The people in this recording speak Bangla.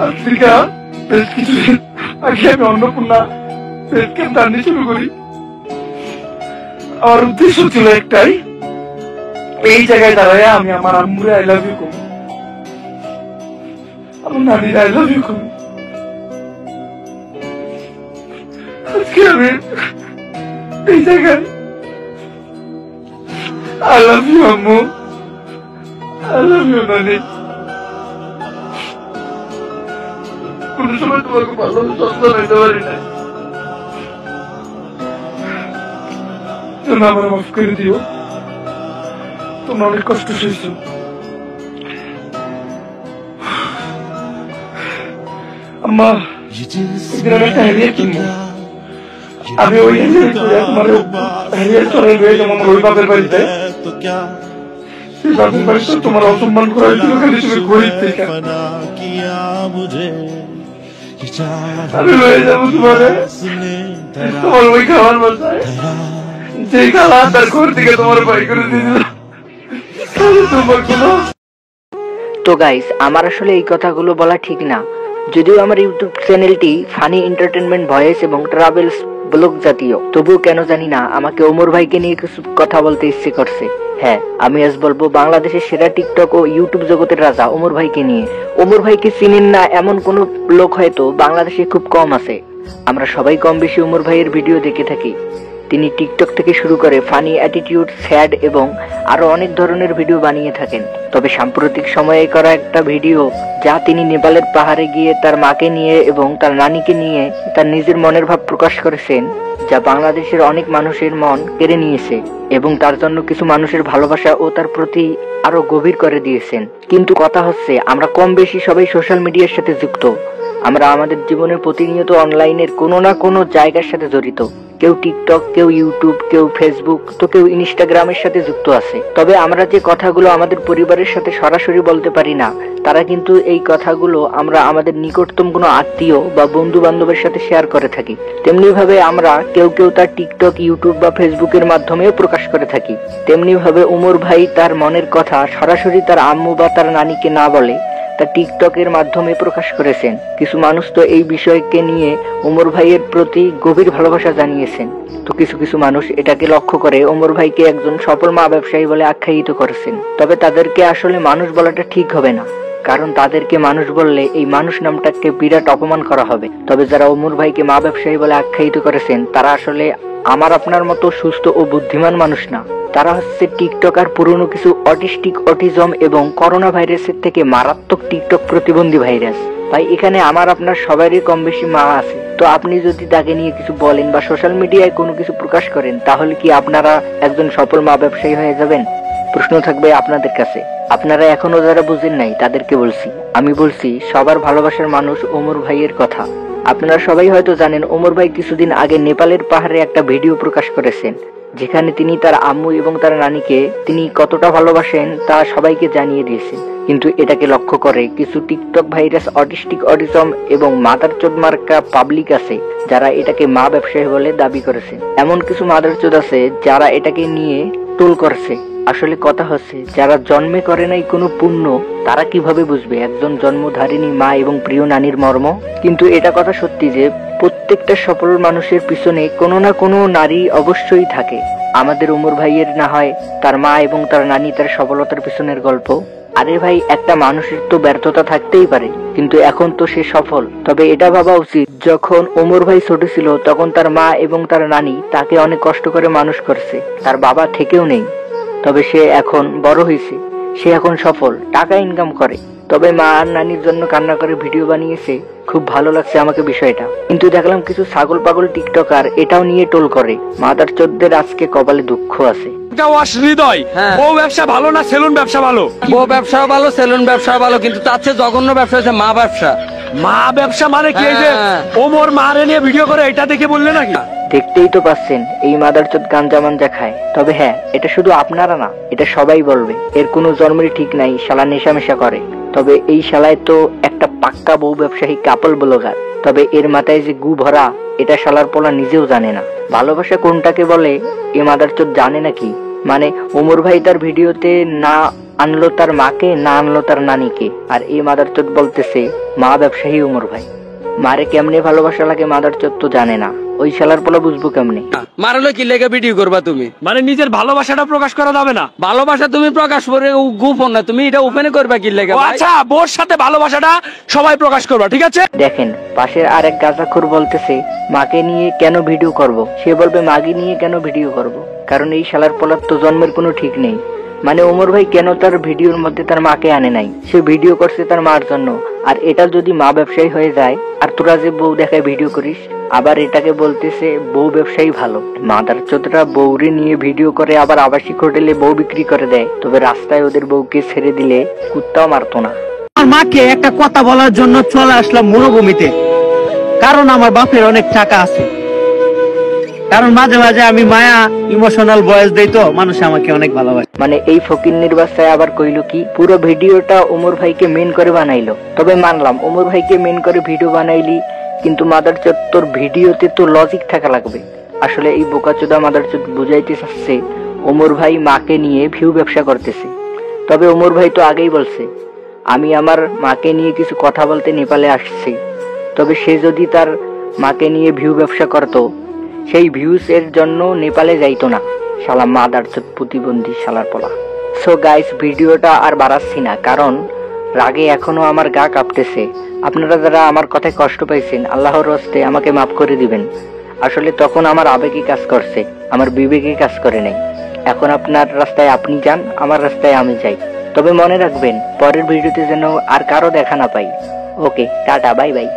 আফ্রিকা বেশ কিছুদিন আগে আমি অন্নপূর্ণা পেট ক্যাম্প রান্না শুরু করি। আমার উদ্দেশ্য ছিল একটাই, এই জায়গায় দাঁড়ায় আমি আমার আম্মুরে আই লাভ ইউ করি, আমার নানির আই লাভ ইউ করি। আজকে আমি এই জায়গায় আই লাভ ইউ আম্মু, আই লাভ ইউ নানি। কোন সময় তোমাকে ভালো সন্তান হইতে পারি না, আমার মাফ করে দিও। তোমরা অনেক কষ্ট সইছো। আম্মা একটা হ্যারিয়ার কিনবো, আমি ওই তোমার হ্যারিয়ার চড়াই রয়ে যাবো আমার ওই বাপের বাড়িতে। সেই বাপের বাড়িতে তোমার অসম্মান করা হয়েছিল খালি তুমি গরিব থেকে। আমি রয়ে যাবো তোমার ওই খাবার বাসায়, যে খালা তার ঘর থেকে তোমার বাই করে দিয়েছিল। তো গাইস, আমার আসলে এই কথাগুলো বলা ঠিক না। যদিও আমার ইউটিউব চ্যানেলটি ফানি এন্টারটেনমেন্ট ভয়েস এবং ট্রাভেলস ব্লগ জাতীয়, তবুও কেন জানি না আমাকে ওমর ভাইকে নিয়ে কিছু কথা বলতে ইচ্ছে করছে। হ্যাঁ, আমি আজ বলবো বাংলাদেশের সেরা টিকটক ও ইউটিউব জগতের রাজা ওমর ভাইকে নিয়ে। ওমর ভাইকে চিনেন না এমন কোন লোক হয়তো বাংলাদেশে খুব কম আছে। আমরা সবাই কম বেশি ওমর ভাইয়ের ভিডিও দেখে থাকি। তিনি টিকটক থেকে শুরু করে ফানি অ্যাটিটিউড, স্যাড এবং আরো অনেক ধরনের ভিডিও বানিয়ে থাকেন। তবে সাম্প্রতিক সময়ে করা একটা ভিডিও, যা তিনি নেপালের পাহাড়ে গিয়ে তার মাকে নিয়ে এবং তার নানিকে নিয়ে তার নিজের মনের ভাব প্রকাশ করেছেন, যা বাংলাদেশের অনেক মানুষের মন কেড়ে নিয়েছে এবং তার জন্য কিছু মানুষের ভালোবাসা ও তার প্রতি আরো গভীর করে দিয়েছেন। কিন্তু কথা হচ্ছে, আমরা কম বেশি সবাই সোশ্যাল মিডিয়ার সাথে যুক্ত। আমরা আমাদের জীবনের প্রতিনিয়ত অনলাইনের কোনো না কোনো জায়গার সাথে জড়িত। কেউ টিকটক, কেউ ইউটিউব, কেউ ফেসবুক, তো কেউ ইনস্টাগ্রামের সাথে যুক্ত আছে। তবে আমরা যে কথাগুলো আমাদের পরিবারের সাথে সরাসরি বলতে পারি না, তারা কিন্তু এই কথাগুলো আমরা আমাদের নিকটতম কোনো আত্মীয় বা বন্ধু বান্ধবের সাথে শেয়ার করে থাকি। তেমনি ভাবে আমরা কেউ কেউ তার টিকটক, ইউটিউব বা ফেসবুকের মাধ্যমেও প্রকাশ করে থাকি। তেমনি ভাবে ওমর ভাই তার মনের কথা সরাসরি তার আম্মু বা তার নানিকে না বলে তা টিকটকের মাধ্যমে প্রকাশ করেছেন। কিছু মানুষ তো এই বিষয়কে নিয়ে ওমর ভাইয়ের প্রতি গভীর ভালোবাসা জানিয়েছেন। তো কিছু মানুষ এটাকে লক্ষ্য করে ওমর ভাইকে একজন সফল মা ব্যবসায়ী বলে আখ্যায়িত করেছেন। তবে তাদেরকে আসলে মানুষ বলাটা ঠিক হবে না, কারণ তাদেরকে মানুষ বললে এই মানুষ নামটাকে বিরাট অপমান করা হবে। তবে যারা ওমর ভাইকে মা ব্যবসায়ী বলে আখ্যায়িত করেছেন, তারা আসলে আমার আপনার মতো সুস্থ ও বুদ্ধিমান মানুষ না। তারা হচ্ছে টিকটকার পুরনো কিছু অটিজম এবং করোনা ভাইরাসের থেকে মারাত্মক টিকটক প্রতিবন্ধী ভাইরাস। ভাই, এখানে আমার আপনার সবারই কম বেশি মা আছে। তো আপনি যদি তাকে নিয়ে কিছু বলেন বা সোশ্যাল মিডিয়ায় কোনো কিছু প্রকাশ করেন, তাহলে কি আপনারা একজন সফল মা ব্যবসায়ী হয়ে যাবেন? প্রশ্ন থাকবে আপনাদের কাছে। আপনারা এখনো যারা বুঝেন নাই তাদেরকে বলছি, আমি বলছি সবার ভালোবাসার মানুষ ওমর ভাইয়ের কথা। আপনারা সবাই হয়তো জানেন, ওমর ভাই কিছুদিন আগে নেপালের পাহাড়ে একটা ভিডিও প্রকাশ করেছেন, যেখানে তিনি তার আম্মু এবং তার নানিকে তিনি কতটা ভালোবাসেন তা সবাইকে জানিয়ে দিয়েছেন। কিন্তু এটাকে লক্ষ্য করে কিছু টিকটক ভাইরাস, অটিজম এবং মাদারচোদ মার্কা পাবলিক আছে, যারা এটাকে মা ব্যবসায়ী বলে দাবি করেছে। এমন কিছু মাদারচোদ আছে যারা এটাকে নিয়ে টোল করছে। আসলে কথা হচ্ছে, যারা জন্মে করে নাই কোনো পুণ্য, তারা কিভাবে বুঝবে একজন জন্মধারিণী মা এবং প্রিয় নানির মর্ম? কিন্তু এটা কথা সত্যি যে প্রত্যেকটা সফল মানুষের পিছনে কোনো না কোনো নারী অবশ্যই থাকে। আমাদের ওমর ভাইয়ের না হয় তার মা এবং তার নানি তার সফলতার পিছনের গল্প। আরে ভাই, একটা মানুষের তো ব্যর্থতা থাকতেই পারে, কিন্তু এখন তো সে সফল। তবে এটা ভাবা উচিত, যখন ওমর ভাই ছোট ছিল তখন তার মা এবং তার নানি তাকে অনেক কষ্ট করে মানুষ করছে। তার বাবা থেকেও নেই, তবে সে এখন বড় হয়েছে, সে এখন সফল, টাকা ইনকাম করে। তবে মা আর নানির জন্য কান্না করে ভিডিও বানিয়েছে। খুব ভালো লাগছে আমাকে বিষয়টা। কিন্তু দেখলাম কিছু ছাগল পাগল টিকটকার এটাও নিয়ে টোল করে। মাদারচোদদের আজকে কপালে দুঃখ আছে। বউ ব্যবসা ভালো না সেলুন ব্যবসা ভালো? বউ ব্যবসা ভালো, সেলুন ব্যবসা ভালো, কিন্তু তার চেয়ে জঘন্য ব্যবসা হচ্ছে মা ব্যবসা। মা ব্যবসা মানে কি? এই যে ওমর মারে নিয়ে ভিডিও করে, এটা দেখে বললে নাকি? দেখতেই তো পাচ্ছেন এই মাদারচোদ গাঞ্জা মাঞ্জা খায়। তবে হ্যাঁ, এটা শুধু আপনারা না, এটা সবাই বলবে এর কোনো জন্মের ঠিক নাই, শালা নেশামেশা করে। তবে এই শালায় তো একটা পাক্কা বউ ব্যবসায়ী কাপল ব্লগার। তবে এর মাথায় যে গু ভরা, এটা শালার পোলা নিজেও জানে না। ভালোবাসা কোনটাকে বলে এ মাদারচোদ জানে নাকি? মানে ওমর ভাই তার ভিডিওতে না আনলো তার মাকে না আনলো তার নানিকে। আর এই মাদারচোদ বলতেছে মা ব্যবসায়ী ওমর ভাই। মারে কেমনে ভালোবাসা লাগে মাদারচোদ তো জানে না, ওই শালার পোলা বুঝবো কেমনে? মারলো কি লেগে ভিডিও করবা তুমি? মানে নিজের ভালোবাসাটা প্রকাশ করা যাবে না? ভালোবাসা তুমি প্রকাশ করে গোপন না, তুমি এটা ওপেনে করবা কি লেগে? আচ্ছা, বোর সাথে ভালোবাসাটা সবাই প্রকাশ করবা, ঠিক আছে? দেখেন পাশের আরেক গাঁজাখোর বলতেছে মাকে নিয়ে কেন ভিডিও করব। সে বলবে মাকে নিয়ে কেন ভিডিও করব, কারণ এই শালার পোলার তো জন্মের কোনো ঠিক নেই। মানে ওমর ভাই কেন তার ভিডিওর মধ্যে তার মাকে আনে নাই? সে ভিডিও করছে তার মার জন্য। আর এটা যদি মা ব্যবসায়ী হয়ে যায়, আর তোরা যে বউ দেখায় ভিডিও করিস, আবার এটাকে বলতেছে বউ ব্যবসায়ী ভালো। মাদারচোদরা বউরে নিয়ে ভিডিও করে আবার আবাসিক হোটেলে বউ বিক্রি করে দেয়, তবে রাস্তায় ওদের বউকে ছেড়ে দিলে কুত্তাও মারতো না। আমার মাকে একটা কথা বলার জন্য চলে আসলাম মরুভূমিতে, কারণ আমার বাপের অনেক টাকা আছে। কারণ মাঝে মাঝে আমি মায়া ইমোশনাল ভয়েস দেই, তো মানুষ আমাকে অনেক ভালোবাসে। মানে এই ফকিন্নির বাচ্চায় আবার কইলো কি পুরো ভিডিওটা ওমর ভাইকে মেন করে বানাইলো। তবে মানলাম ওমর ভাইকে মেন করে ভিডিও বানাইলি, কিন্তু মাদারচোদ তোর ভিডিওতে তো লজিক থাকা লাগবে। আসলে এই বোকাচোদা মাদারচোদ বুঝাইতে চাচ্ছে ওমর ভাই মাকে নিয়ে ভিউ ব্যবসা করতেছে। তবে ওমর ভাই তো আগেই বলছে আমি আমার মাকে নিয়ে কিছু কথা বলতে নেপালে আসছি। তবে সে যদি তার মাকে নিয়ে ভিউ ব্যবসা করতো, সেই ভিউস এর জন্য নেপালে যাইতো না। শালা মাদারচোদ প্রতিবন্ধী শালার পোলা। সো গাইস, ভিডিওটা আর বাড়াচ্ছি না, কারণ রাগে এখনো আমার গা কাঁপতেছে। আপনারা যারা আমার কথায় কষ্ট পাইছেন, আল্লাহর হস্তে আমাকে মাফ করে দিবেন। আসলে তখন আমার আবেগে কাজ করছে, আমার বিবেকে কাজ করে নাই। এখন আপনার রাস্তায় আপনি যান, আমার রাস্তায় আমি যাই। তবে মনে রাখবেন পরের ভিডিওতে যেন আর কারো দেখা না পাই। ওকে, টাটা, বাই বাই।